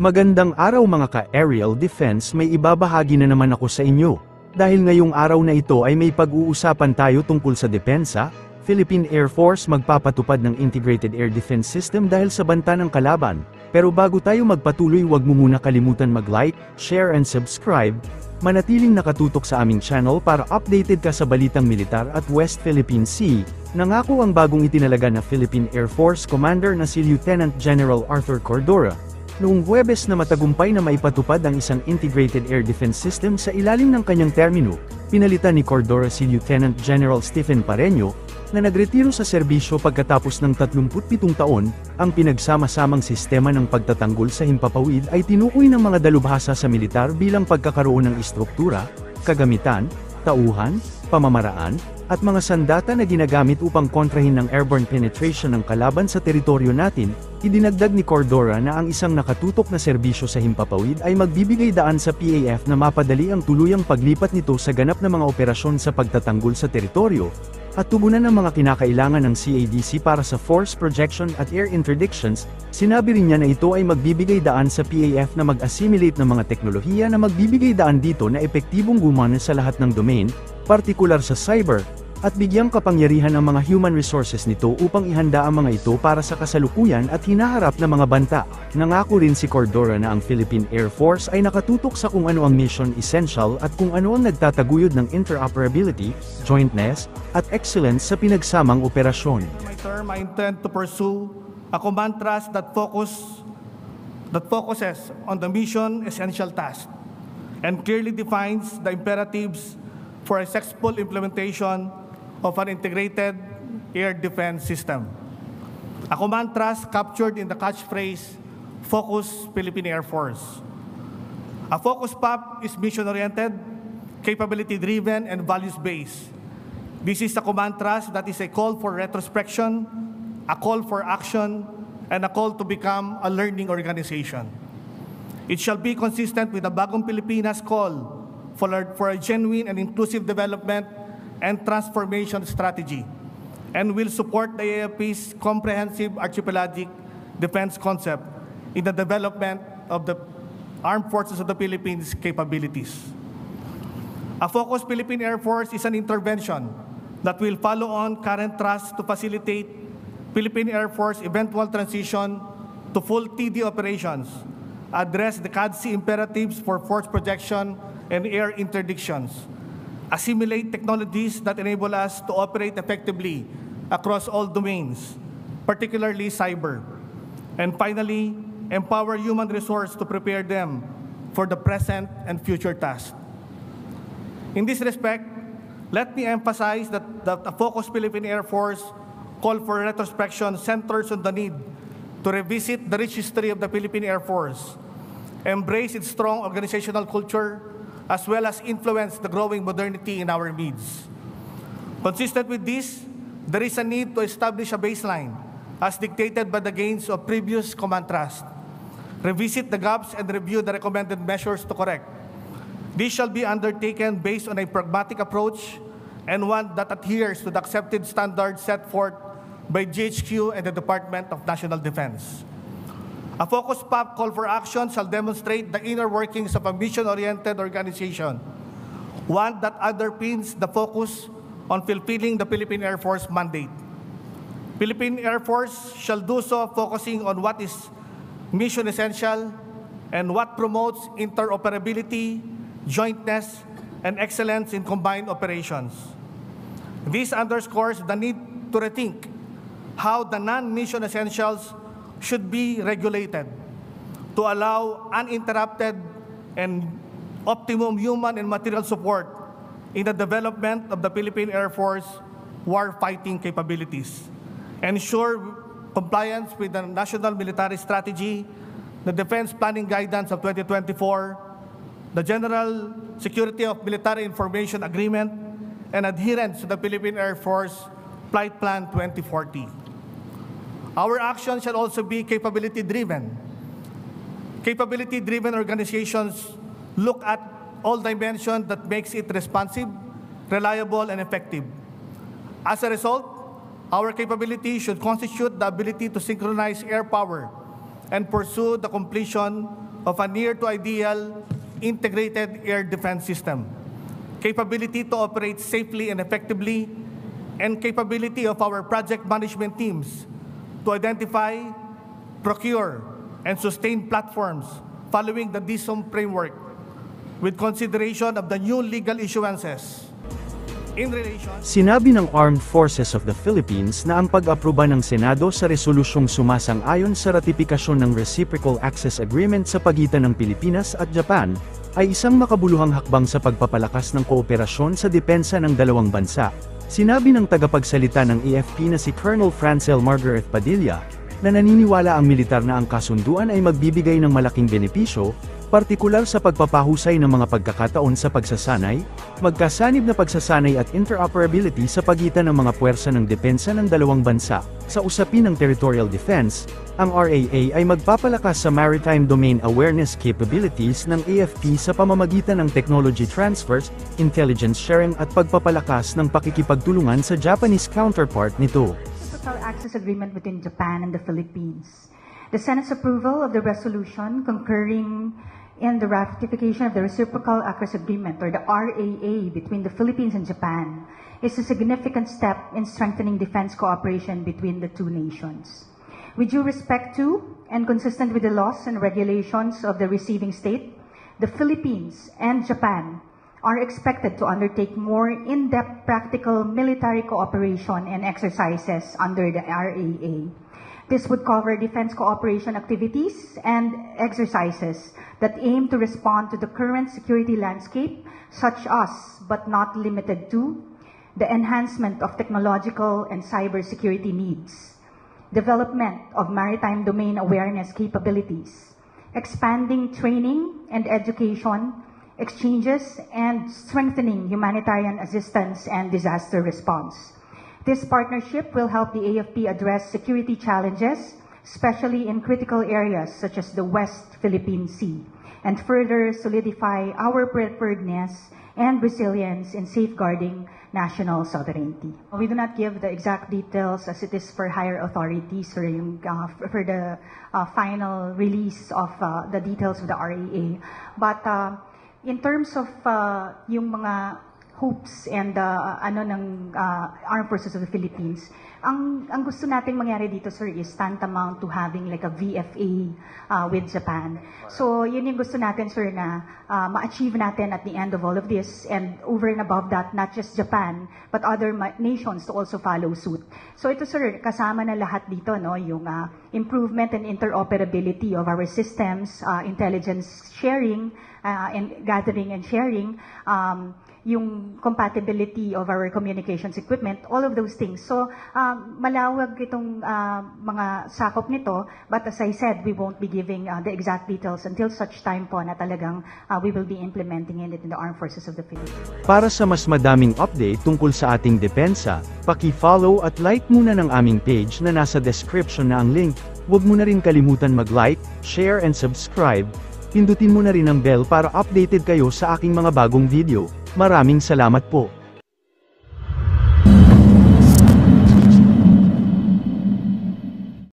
Magandang araw mga ka-aerial defense, may ibabahagi na naman ako sa inyo. Dahil ngayong araw na ito ay may pag-uusapan tayo tungkol sa depensa, Philippine Air Force magpapatupad ng Integrated Air Defense System dahil sa banta ng kalaban. Pero bago tayo magpatuloy, huwag mo muna kalimutan mag-like, share and subscribe. Manatiling nakatutok sa aming channel para updated ka sa balitang militar at West Philippine Sea. Nangako ang bagong itinalaga na Philippine Air Force Commander na si Lieutenant General Arthur Cordora noong Huwebes na matagumpay na maipatupad ang isang Integrated Air Defense System sa ilalim ng kanyang termino. Pinalitan ni Cordora si Lieutenant General Stephen Pareño, na nagretiro sa serbisyo pagkatapos ng 37 taon. Ang pinagsama-samang sistema ng pagtatanggol sa himpapawid ay tinukoy ng mga dalubhasa sa militar bilang pagkakaroon ng istruktura, kagamitan, tauhan, pamamaraan, at mga sandata na ginagamit upang kontrahin ng airborne penetration ng kalaban sa teritoryo natin. Idinagdag ni Cordora na ang isang nakatutok na serbisyo sa himpapawid ay magbibigay daan sa PAF na mapadali ang tuluyang paglipat nito sa ganap na mga operasyon sa pagtatanggol sa teritoryo, at tugunan ng mga kinakailangan ng CADC para sa force projection at air interdictions. Sinabi rin niya na ito ay magbibigay daan sa PAF na mag-assimilate ng mga teknolohiya na magbibigay daan dito na epektibong gumana sa lahat ng domain, partikular sa cyber, at bigyang kapangyarihan ang mga human resources nito upang ihanda ang mga ito para sa kasalukuyan at hinaharap na mga banta. Nangako rin si Cordora na ang Philippine Air Force ay nakatutok sa kung ano ang mission essential at kung ano ang nagtataguyod ng interoperability, jointness, at excellence sa pinagsamang operasyon. My term, I intend to pursue a command thrust that focuses on the mission essential task and clearly defines the imperatives for a successful implementation of an integrated air defense system. A command thrust captured in the catchphrase, Focus Philippine Air Force. A focus PAP is mission-oriented, capability-driven, and values-based. This is a command thrust that is a call for retrospection, a call for action, and a call to become a learning organization. It shall be consistent with the Bagong Pilipinas call for a genuine and inclusive development and transformation strategy, and will support the AFP's comprehensive archipelagic defense concept in the development of the Armed Forces of the Philippines capabilities. A focused Philippine Air Force is an intervention that will follow on current thrust to facilitate Philippine Air Force eventual transition to full TD operations, address the CADC imperatives for force projection and air interdictions, assimilate technologies that enable us to operate effectively across all domains, particularly cyber, and finally, empower human resource to prepare them for the present and future tasks. In this respect, let me emphasize that the focused Philippine Air Force call for retrospection centers on the need to revisit the rich history of the Philippine Air Force, embrace its strong organizational culture, as well as influence the growing modernity in our needs. Consistent with this, there is a need to establish a baseline as dictated by the gains of previous command thrust, revisit the gaps and review the recommended measures to correct. This shall be undertaken based on a pragmatic approach and one that adheres to the accepted standards set forth by GHQ and the Department of National Defense. A focused PAP call for action shall demonstrate the inner workings of a mission-oriented organization, one that underpins the focus on fulfilling the Philippine Air Force mandate. Philippine Air Force shall do so focusing on what is mission essential and what promotes interoperability, jointness, and excellence in combined operations. This underscores the need to rethink how the non-mission essentials should be regulated to allow uninterrupted and optimum human and material support in the development of the Philippine Air Force war-fighting capabilities, ensure compliance with the National Military Strategy, the Defense Planning Guidance of 2024, the General Security of Military Information Agreement, and adherence to the Philippine Air Force Flight Plan 2040. Our action shall also be capability-driven. Capability-driven organizations look at all dimensions that makes it responsive, reliable, and effective. As a result, our capability should constitute the ability to synchronize air power and pursue the completion of a near-to-ideal integrated air defense system, capability to operate safely and effectively, and capability of our project management teams to identify, procure, and sustain platforms following the DSOM framework with consideration of the new legal issuances. In relation, Sinabi ng Armed Forces of the Philippines na ang pag-aproba ng Senado sa resolusyong sumasang-ayon sa ratifikasyon ng Reciprocal Access Agreement sa pagitan ng Pilipinas at Japan, ay isang makabuluhang hakbang sa pagpapalakas ng kooperasyon sa depensa ng dalawang bansa. Sinabi ng tagapagsalita ng AFP na si Colonel Francel Margaret Padilla, na naniniwala ang militar na ang kasunduan ay magbibigay ng malaking benepisyo, partikular sa pagpapahusay ng mga pagkakataon sa pagsasanay, magkasanib na pagsasanay at interoperability sa pagitan ng mga puwersa ng depensa ng dalawang bansa. Sa usapin ng territorial defense, ang RAA ay magpapalakas sa maritime domain awareness capabilities ng AFP sa pamamagitan ng technology transfers, intelligence sharing at pagpapalakas ng pakikipagtulungan sa Japanese counterpart nito. Reciprocal Access Agreement between Japan and the Philippines. The Senate's approval of the resolution concurring in the ratification of the Reciprocal Access Agreement, or the RAA, between the Philippines and Japan is a significant step in strengthening defense cooperation between the two nations. With due respect to and consistent with the laws and regulations of the receiving state, the Philippines and Japan are expected to undertake more in-depth practical military cooperation and exercises under the RAA. This would cover defense cooperation activities and exercises that aim to respond to the current security landscape, such as, but not limited to, the enhancement of technological and cybersecurity needs, development of maritime domain awareness capabilities, expanding training and education, exchanges, and strengthening humanitarian assistance and disaster response. This partnership will help the AFP address security challenges, especially in critical areas such as the West Philippine Sea, and further solidify our preparedness and resilience in safeguarding national sovereignty. We do not give the exact details as it is for higher authorities for the final release of the details of the RAA. But in terms of yung mga hopes and ng Armed Forces of the Philippines, ang gusto nating mangyari dito, sir, is tantamount to having like a VFA with Japan. So yun yung gusto natin, sir, na ma-achieve natin at the end of all of this, and over and above that, not just Japan but other nations to also follow suit. So ito, sir, kasama na lahat dito, no, yung improvement and interoperability of our systems, intelligence sharing and gathering and sharing, yung compatibility of our communications equipment, all of those things. So, malawag itong mga sakop nito, but as I said, we won't be giving the exact details until such time po na talagang we will be implementing it in the Armed Forces of the Philippines. Para sa mas madaming update tungkol sa ating depensa, paki-follow at like muna ng aming page na nasa description na ang link. Huwag mo na rin kalimutan mag-like, share and subscribe. Pindutin mo na rin ang bell para updated kayo sa aking mga bagong video. Maraming salamat po.